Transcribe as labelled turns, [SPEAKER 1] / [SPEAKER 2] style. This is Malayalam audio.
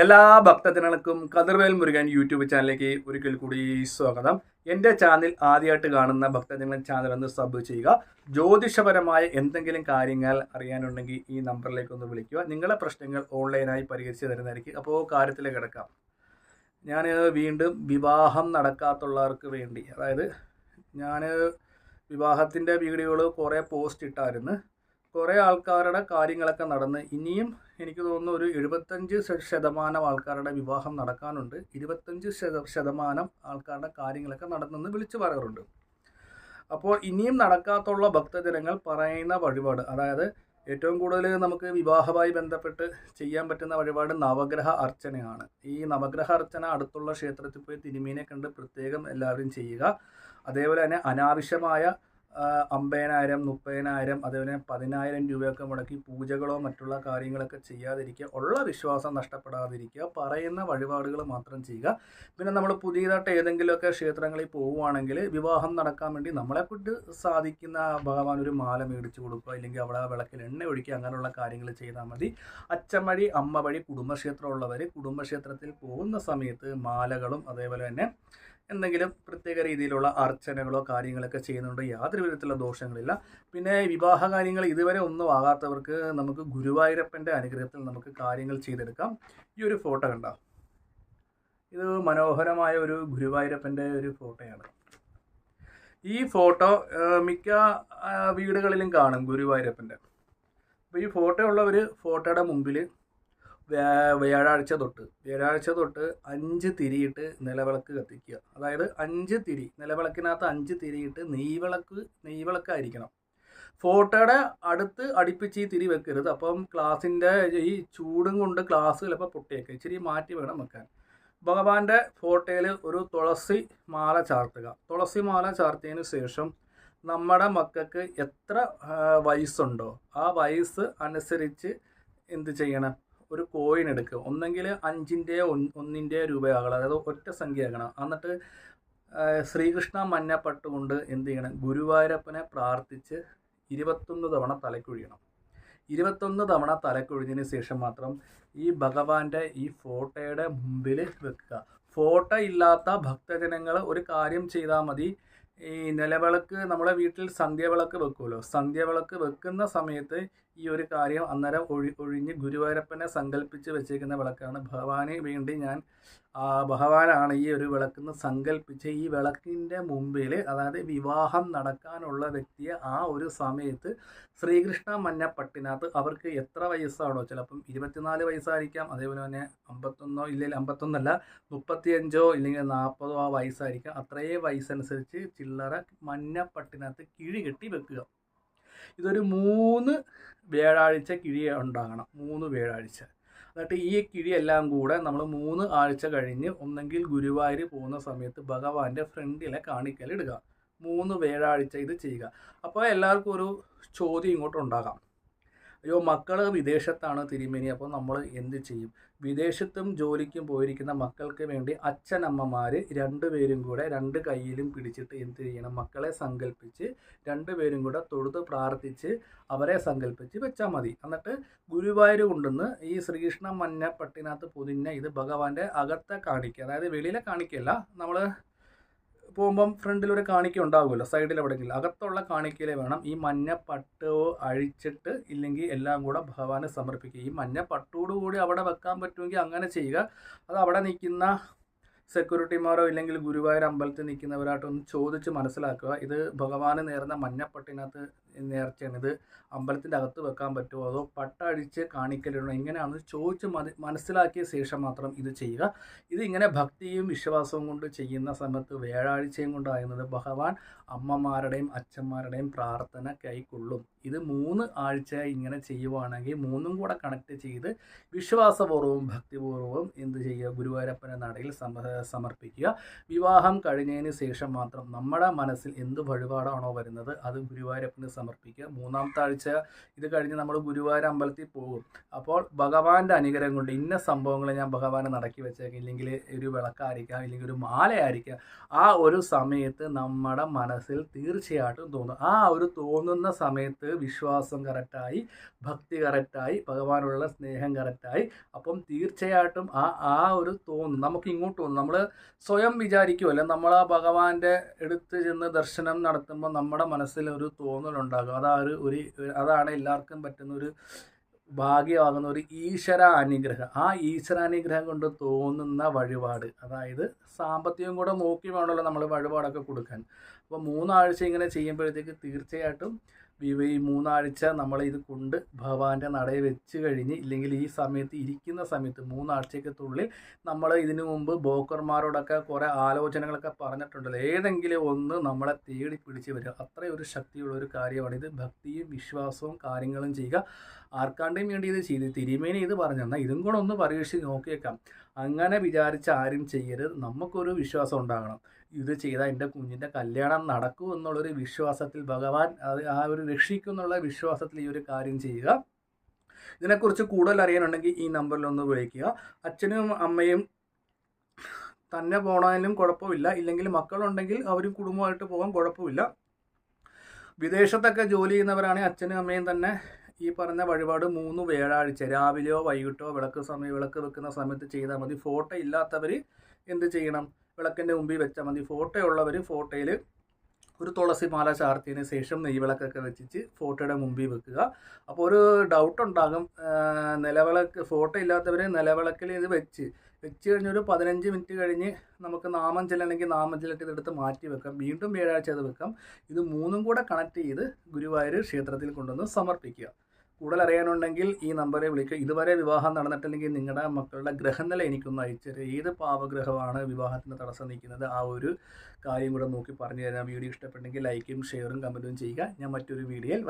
[SPEAKER 1] എല്ലാ ഭക്തജനങ്ങൾക്കും കതിർവേൽ മുരുകൻ യൂട്യൂബ് ചാനലിലേക്ക് ഒരിക്കൽ കൂടി സ്വാഗതം. എൻ്റെ ചാനൽ ആദ്യമായിട്ട് കാണുന്ന ഭക്തജനങ്ങൾ ചാനൽ ഒന്ന് സബ് ചെയ്യുക. ജ്യോതിഷപരമായ എന്തെങ്കിലും കാര്യങ്ങൾ അറിയാനുണ്ടെങ്കിൽ ഈ നമ്പറിലേക്ക് ഒന്ന് വിളിക്കുക. നിങ്ങളുടെ പ്രശ്നങ്ങൾ ഓൺലൈനായി പരിഹരിച്ച് തരുന്നതായിരിക്കും. അപ്പോൾ കാര്യത്തിലേക്ക് കിടക്കാം. ഞാൻ വീണ്ടും വിവാഹം നടക്കാത്തുള്ളവർക്ക് വേണ്ടി, അതായത് ഞാൻ വിവാഹത്തിൻ്റെ വീഡിയോകൾ കുറേ പോസ്റ്റ് ഇട്ടായിരുന്നു. കുറേ ആൾക്കാരുടെ കാര്യങ്ങളൊക്കെ നടന്ന് ഇനിയും എനിക്ക് തോന്നുന്നു ഒരു 75% ആൾക്കാരുടെ വിവാഹം നടക്കാനുണ്ട്. 25% ആൾക്കാരുടെ കാര്യങ്ങളൊക്കെ നടന്നെന്ന് വിളിച്ചു പറയാറുണ്ട്. അപ്പോൾ ഇനിയും നടക്കാത്തുള്ള ഭക്തജനങ്ങൾ പറയുന്ന വഴിപാട്, അതായത് ഏറ്റവും കൂടുതൽ നമുക്ക് വിവാഹവുമായി ബന്ധപ്പെട്ട് ചെയ്യാൻ പറ്റുന്ന വഴിപാട് നവഗ്രഹ അർച്ചനയാണ്. ഈ നവഗ്രഹ അർച്ചന അടുത്തുള്ള ക്ഷേത്രത്തിൽ പോയി തിരുമേനിയെ കണ്ട് പ്രത്യേകം എല്ലാവരും ചെയ്യുക. അതേപോലെ തന്നെ അനാവശ്യമായ 50,000, 30,000, അതേപോലെ 10,000 രൂപയൊക്കെ മുടക്കി പൂജകളോ മറ്റുള്ള കാര്യങ്ങളൊക്കെ ചെയ്യാതിരിക്കുക. ഉള്ള വിശ്വാസം നഷ്ടപ്പെടാതിരിക്കുക. പറയുന്ന വഴിപാടുകൾ മാത്രം ചെയ്യുക. പിന്നെ നമ്മൾ പുതിയതായിട്ട് ഏതെങ്കിലുമൊക്കെ ക്ഷേത്രങ്ങളിൽ പോവുകയാണെങ്കിൽ വിവാഹം നടക്കാൻ വേണ്ടി നമ്മളെക്കൊണ്ട് സാധിക്കുന്ന ഭഗവാൻ ഒരു മാല മേടിച്ച് കൊടുക്കുക, അല്ലെങ്കിൽ അവിടെ വിളക്കിൽ എണ്ണ ഒഴിക്കുക, അങ്ങനെയുള്ള കാര്യങ്ങൾ ചെയ്താൽ മതി. അച്ഛൻ വഴി അമ്മ വഴി കുടുംബക്ഷേത്രമുള്ളവർ കുടുംബക്ഷേത്രത്തിൽ പോകുന്ന സമയത്ത് മാലകളും അതേപോലെ തന്നെ എന്തെങ്കിലും പ്രത്യേക രീതിയിലുള്ള അർച്ചനകളോ കാര്യങ്ങളൊക്കെ ചെയ്യുന്നുണ്ട്. യാതൊരു വിധത്തിലുള്ള ദോഷങ്ങളില്ല. പിന്നെ വിവാഹ കാര്യങ്ങൾ ഇതുവരെ ഒന്നും ആകാത്തവർക്ക് നമുക്ക് ഗുരുവായൂരപ്പൻ്റെ അനുഗ്രഹത്തിൽ നമുക്ക് കാര്യങ്ങൾ ചെയ്തെടുക്കാം. ഈ ഒരു ഫോട്ടോ കണ്ടോ? ഇത് മനോഹരമായ ഒരു ഗുരുവായൂരപ്പൻ്റെ ഒരു ഫോട്ടോയാണ്. ഈ ഫോട്ടോ മിക്ക വീടുകളിലും കാണും ഗുരുവായൂരപ്പൻ്റെ. അപ്പോൾ ഈ ഫോട്ടോ ഉള്ളവർ ഫോട്ടോയുടെ മുമ്പിൽ വ്യാഴാഴ്ച തൊട്ട് 5 തിരിയിട്ട് നിലവിളക്ക് കത്തിക്കുക. അതായത് 5 തിരി, നിലവിളക്കിനകത്ത് 5 തിരിയിട്ട് നെയ്വിളക്കായിരിക്കണം. ഫോട്ടോയുടെ അടുത്ത് അടുപ്പിച്ച് ഈ തിരി വെക്കരുത്. അപ്പം ഗ്ലാസിൻ്റെ ഈ ചൂടും കൊണ്ട് ഗ്ലാസ് ചിലപ്പോൾ പൊട്ടിയേക്കുക. ഇച്ചിരി മാറ്റി വേണം വെക്കാൻ. ഭഗവാന്റെ ഫോട്ടോയിൽ ഒരു തുളസി മാല ചാർത്തുക. തുളസി മാല ചാർത്തിയതിന് ശേഷം നമ്മുടെ മക്കൾക്ക് എത്ര വയസ്സുണ്ടോ ആ വയസ്സ് അനുസരിച്ച് എന്ത് ചെയ്യണം? ഒരു കോയിൻ എടുക്കുക. ഒന്നെങ്കിൽ 5-ൻ്റെയോ 1-ൻ്റെയോ രൂപയാകണം, അതായത് ഒറ്റ സംഖ്യ ആകണം. എന്നിട്ട് ശ്രീകൃഷ്ണ മഞ്ഞപ്പട്ട് കൊണ്ട് എന്ത് ചെയ്യണം? ഗുരുവായൂരപ്പനെ പ്രാർത്ഥിച്ച് 21 തവണ തലക്കൊഴിയണം. 21 തവണ തലക്കൊഴിഞ്ഞതിന് ശേഷം മാത്രം ഈ ഭഗവാന്റെ ഈ ഫോട്ടോയുടെ മുമ്പിൽ വെക്കുക. ഫോട്ടോ ഇല്ലാത്ത ഭക്തജനങ്ങൾ ഒരു കാര്യം ചെയ്താൽ മതി. ഈ നിലവിളക്ക് നമ്മളെ വീട്ടിൽ സന്ധ്യാവിളക്ക് വെക്കുമല്ലോ, സന്ധ്യാവിളക്ക് വെക്കുന്ന സമയത്ത് ഈ ഒരു കാര്യം അന്നേരം ഒഴിഞ്ഞ് ഗുരുവായൂരപ്പനെ സങ്കല്പിച്ച് വെച്ചേക്കുന്ന വിളക്കാണ്. ഭഗവാന് വേണ്ടി ഞാൻ ഭഗവാനാണ് ഈ ഒരു വിളക്കെന്ന് സങ്കല്പിച്ച് ഈ വിളക്കിൻ്റെ മുമ്പിൽ, അതായത് വിവാഹം നടക്കാനുള്ള വ്യക്തിയെ ആ ഒരു സമയത്ത് ശ്രീകൃഷ്ണ മഞ്ഞപ്പട്ടിനകത്ത് അവർക്ക് എത്ര വയസ്സാണോ, ചിലപ്പം 24 വയസ്സായിരിക്കാം, അതേപോലെ തന്നെ 51 ഇല്ലെങ്കിൽ 51 അല്ല 35 ഇല്ലെങ്കിൽ 40 ആ വയസ്സായിരിക്കാം. അത്രയും വയസ്സനുസരിച്ച് ചില്ലറ മഞ്ഞപ്പട്ടിനകത്ത് കിഴി കെട്ടി വെക്കുക. ഇതൊരു 3 വ്യാഴാഴ്ച കിഴി ഉണ്ടാകണം. 3 വ്യാഴാഴ്ച. എന്നിട്ട് ഈ കിഴിയെല്ലാം കൂടെ നമ്മൾ 3 ആഴ്ച കഴിഞ്ഞ് ഒന്നെങ്കിൽ ഗുരുവായൂർ പോകുന്ന സമയത്ത് ഭഗവാന്റെ ഫ്രണ്ടിലെ കാണിക്കലിടുക. 3 വ്യാഴാഴ്ച ഇത് ചെയ്യുക. അപ്പോൾ എല്ലാവർക്കും ഒരു ചോദ്യം ഇങ്ങോട്ടുണ്ടാകാം, അയ്യോ മക്കൾ വിദേശത്താണ് തിരുമേനി, അപ്പോൾ നമ്മൾ എന്ത് ചെയ്യും? വിദേശത്തും ജോലിക്കും പോയിരിക്കുന്ന മക്കൾക്ക് വേണ്ടി അച്ഛനമ്മമാർ 2 പേരും കൂടെ 2 കൈയിലും പിടിച്ചിട്ട് എന്ത് ചെയ്യണം? മക്കളെ സങ്കല്പിച്ച് 2 പേരും കൂടെ തൊഴുത് പ്രാർത്ഥിച്ച് അവരെ സങ്കല്പിച്ച് വെച്ചാൽ മതി. എന്നിട്ട് ഗുരുവായൂർ കൊണ്ടുവന്ന് ഈ ശ്രീകൃഷ്ണ മഞ്ഞപ്പട്ടിനകത്ത് പൊതിഞ്ഞ ഇത് ഭഗവാന്റെ അകത്തെ കാണിക്കുക, അതായത് വെളിയിലെ കാണിക്കല്ല, നമ്മൾ പോകുമ്പം ഫ്രണ്ടിലൊരു കാണിക്ക ഉണ്ടാകുമല്ലോ, സൈഡിൽ എവിടെയെങ്കിലും അകത്തുള്ള കാണിക്കയിലെ വേണം ഈ മഞ്ഞപ്പട്ട് അഴിച്ചിട്ട് ഇല്ലെങ്കിൽ എല്ലാം കൂടെ ഭഗവാന് സമർപ്പിക്കുക. ഈ മഞ്ഞപ്പട്ടോടുകൂടി അവിടെ വെക്കാൻ പറ്റുമെങ്കിൽ അങ്ങനെ ചെയ്യുക. അത് അവിടെ നിൽക്കുന്ന സെക്യൂരിറ്റിമാരോ ഇല്ലെങ്കിൽ ഗുരുവായൂർ അമ്പലത്തിൽ നിൽക്കുന്നവരായിട്ടൊന്ന് ചോദിച്ച് മനസ്സിലാക്കുക. ഇത് ഭഗവാന് നേർന്ന മഞ്ഞപ്പട്ടിനകത്ത് നേർച്ചയാണ്, ഇത് അമ്പലത്തിൻ്റെ അകത്ത് വെക്കാൻ പറ്റുമോ അതോ പട്ടഴിച്ച് കാണിക്കലിടണോ, എങ്ങനെയാണെന്ന് ചോദിച്ച് മനസ്സിലാക്കിയ ശേഷം മാത്രം ഇത് ചെയ്യുക. ഇതിങ്ങനെ ഭക്തിയും വിശ്വാസവും കൊണ്ട് ചെയ്യുന്ന സമയത്ത് വ്യാഴാഴ്ചയും കൊണ്ടായിരുന്നത് ഭഗവാൻ അമ്മമാരുടെയും അച്ഛന്മാരുടെയും പ്രാർത്ഥന കൈക്കൊള്ളും. ഇത് 3 ആഴ്ച ഇങ്ങനെ ചെയ്യുവാണെങ്കിൽ 3ഉം കൂടെ കണക്ട് ചെയ്ത് വിശ്വാസപൂർവ്വവും ഭക്തിപൂർവ്വവും എന്ത് ചെയ്യുക? ഗുരുവായൂരപ്പൻ്റെ നടയിൽ സമർപ്പിക്കുക. വിവാഹം കഴിഞ്ഞതിന് ശേഷം മാത്രം നമ്മുടെ മനസ്സിൽ എന്ത് വഴിപാടാണോ വരുന്നത് അത് ഗുരുവായൂരപ്പന് സമർപ്പിക്കുക. 3ാമത്തെ ആഴ്ച ഇത് കഴിഞ്ഞ് നമ്മൾ ഗുരുവായൂർ അമ്പലത്തിൽ പോകും. അപ്പോൾ ഭഗവാന്റെ അനുഗ്രഹം കൊണ്ട് ഇന്ന സംഭവങ്ങൾ ഞാൻ ഭഗവാനെ നടക്കി വെച്ചേക്കാം, ഇല്ലെങ്കിൽ ഒരു വിളക്കായിരിക്കാം, ഇല്ലെങ്കിൽ ഒരു മാലയായിരിക്കാം, ആ ഒരു സമയത്ത് നമ്മുടെ മനസ്സിൽ തീർച്ചയായിട്ടും തോന്നും. ആ ഒരു തോന്നുന്ന സമയത്ത് വിശ്വാസം കറക്റ്റായി, ഭക്തി കറക്റ്റായി, ഭഗവാനുള്ള സ്നേഹം കറക്റ്റായി. അപ്പം തീർച്ചയായിട്ടും ആ ഒരു നമുക്ക് ഇങ്ങോട്ട് തോന്നും. നമ്മൾ സ്വയം വിചാരിക്കുമല്ലോ, നമ്മൾ ആ ഭഗവാന്റെ അടുത്ത് ചെന്ന് ദർശനം നടത്തുമ്പോൾ നമ്മുടെ മനസ്സിൽ ഒരു തോന്നലുണ്ടാകും. അതാണ് എല്ലാവർക്കും പറ്റുന്ന ഒരു ഭാഗ്യമാകുന്ന ഒരു ഈശ്വര അനുഗ്രഹം. ആ ഈശ്വരാനുഗ്രഹം കൊണ്ട് തോന്നുന്ന വഴിപാട്, അതായത് സാമ്പത്തികം കൂടെ നോക്കി വേണമല്ലോ നമ്മൾ വഴിപാടൊക്കെ കൊടുക്കാൻ. അപ്പോൾ 3 ആഴ്ച ഇങ്ങനെ ചെയ്യുമ്പോഴത്തേക്ക് തീർച്ചയായിട്ടും ഈ 3 ആഴ്ച നമ്മൾ ഇത് കൊണ്ട് ഭഗവാന്റെ നടയിൽ വെച്ച് കഴിഞ്ഞ്, ഇല്ലെങ്കിൽ ഈ സമയത്ത് ഇരിക്കുന്ന സമയത്ത് 3 ആഴ്ചയ്ക്കത്തുള്ളിൽ നമ്മൾ ഇതിനു മുമ്പ് ബ്രോക്കർമാരോടൊക്കെ കുറേ ആലോചനകളൊക്കെ പറഞ്ഞിട്ടുണ്ടല്ലോ, ഏതെങ്കിലും ഒന്ന് നമ്മളെ തേടി പിടിച്ച് വരിക. അത്രയും ഒരു ശക്തിയുള്ള ഒരു കാര്യമാണ് ഇത്. ഭക്തിയും വിശ്വാസവും കാര്യങ്ങളും ചെയ്യുക. ആർക്കാണ്ടും വേണ്ടി ഇത് ചെയ്ത് തിരുമേനി ഇത് പറഞ്ഞു തന്നാൽ ഇതും കൂടെ ഒന്ന് പരീക്ഷിച്ച് നോക്കിയേക്കാം. അങ്ങനെ വിചാരിച്ച് ആരും ചെയ്യരുത്. നമുക്കൊരു വിശ്വാസം ഉണ്ടാകണം, ഇത് ചെയ്താൽ എൻ്റെ കുഞ്ഞിൻ്റെ കല്യാണം നടക്കൂ എന്നുള്ളൊരു വിശ്വാസത്തിൽ ഭഗവാൻ ആ ഒരു രക്ഷിക്കും എന്നുള്ള വിശ്വാസത്തിൽ ഈ ഒരു കാര്യം ചെയ്യുക. ഇതിനെക്കുറിച്ച് കൂടുതൽ അറിയാനുണ്ടെങ്കിൽ ഈ നമ്പറിലൊന്ന് വിളിക്കുക. അച്ഛനും അമ്മയും തന്നെ പോകണമെങ്കിലും കുഴപ്പമില്ല, ഇല്ലെങ്കിൽ മക്കളുണ്ടെങ്കിൽ അവരും കുടുംബമായിട്ട് പോകാൻ കുഴപ്പമില്ല. വിദേശത്തൊക്കെ ജോലി ചെയ്യുന്നവരാണെങ്കിൽ അച്ഛനും അമ്മയും തന്നെ ഈ പറഞ്ഞ വഴിപാട് 3 വ്യാഴാഴ്ച രാവിലെയോ വൈകിട്ടോ വിളക്ക് വെക്കുന്ന സമയത്ത് ചെയ്താൽ മതി. ഫോട്ടോ ഇല്ലാത്തവർ എന്ത് ചെയ്യണം, വിളക്കിൻ്റെ മുമ്പിൽ വെച്ചാൽ മതി. ഫോട്ടോ ഉള്ളവർ ഫോട്ടോയിൽ ഒരു തുളസി മാല ചാർത്തിയതിന് ശേഷം നെയ്വിളക്കൊക്കെ വെച്ചിട്ട് ഫോട്ടോയുടെ മുമ്പിൽ വെക്കുക. അപ്പോൾ ഒരു ഡൗട്ട് ഉണ്ടാകും, ഫോട്ടോ ഇല്ലാത്തവർ നിലവിളക്കിൽ ഇത് വെച്ച് കഴിഞ്ഞൊരു 15 മിനിറ്റ് കഴിഞ്ഞ് നമുക്ക് നാമം ചെല്ലണമെങ്കിൽ നാമം ചെല്ലിട്ട് ഇതെടുത്ത് മാറ്റി വെക്കാം. വീണ്ടും വ്യാഴാഴ്ച അത് വെക്കാം. ഇത് 3ഉം കൂടെ കണക്ട് ചെയ്ത് ഗുരുവായൂർ ക്ഷേത്രത്തിൽ കൊണ്ടുവന്ന് സമർപ്പിക്കുക. കൂടുതൽ അറിയാനുണ്ടെങ്കിൽ ഈ നമ്പറെ വിളിക്കുക. ഇതുവരെ വിവാഹം നടന്നിട്ടില്ലെങ്കിൽ നിങ്ങളുടെ മക്കളുടെ ഗ്രഹനില എനിക്കൊന്ന് അയച്ചത്, ഏത് പാവഗ്രഹമാണ് വിവാഹത്തിന് തടസ്സം നിൽക്കുന്നത്, ആ ഒരു കാര്യം കൂടെ നോക്കി പറഞ്ഞു തരാം. വീഡിയോ ഇഷ്ടപ്പെട്ടെങ്കിൽ ലൈക്കും ഷെയറും കമൻറ്റും ചെയ്യുക. ഞാൻ മറ്റൊരു വീഡിയോയിൽ